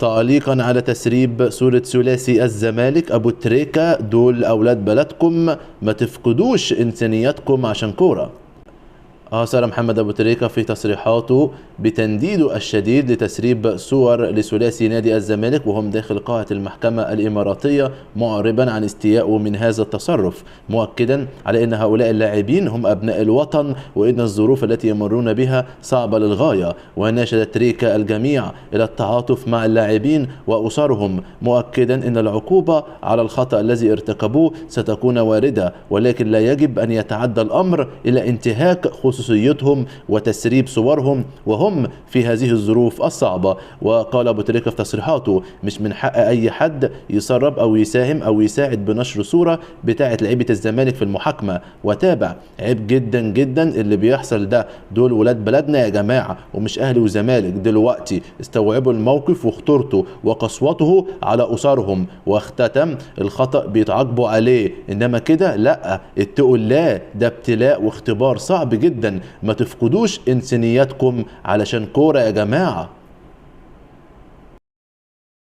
تعليقا على تسريب صورة ثلاثي الزمالك أبو تريكة، دول أولاد بلدكم، ما تفقدوش إنسانيتكم عشان كورة. أثار محمد أبو تريكة في تصريحاته بتنديده الشديد لتسريب صور لثلاثي نادي الزمالك وهم داخل قاعة المحكمة الإماراتية، معربا عن استيائه من هذا التصرف، مؤكدا على أن هؤلاء اللاعبين هم أبناء الوطن وأن الظروف التي يمرون بها صعبة للغاية. وناشد تريكة الجميع إلى التعاطف مع اللاعبين وأسرهم، مؤكدا أن العقوبة على الخطأ الذي ارتكبوه ستكون واردة، ولكن لا يجب أن يتعدى الأمر إلى انتهاك خصوصيتهم وتسريب صورهم وهم في هذه الظروف الصعبة. وقال أبو تريكة في تصريحاته: مش من حق أي حد يسرب أو يساهم أو يساعد بنشر صورة بتاعة لعيبة الزمالك في المحاكمة. وتابع: عيب جدا جدا اللي بيحصل ده، دول ولاد بلدنا يا جماعة ومش أهلي وزمالك، دلوقتي استوعبوا الموقف وخطورته وقسوته على أسرهم. واختتم: الخطأ بيتعاقبوا عليه، إنما كده لأ، اتقوا الله، ده ابتلاء واختبار صعب جدا، ما تفقدوش إنسانيتكم علشان كورة يا جماعة.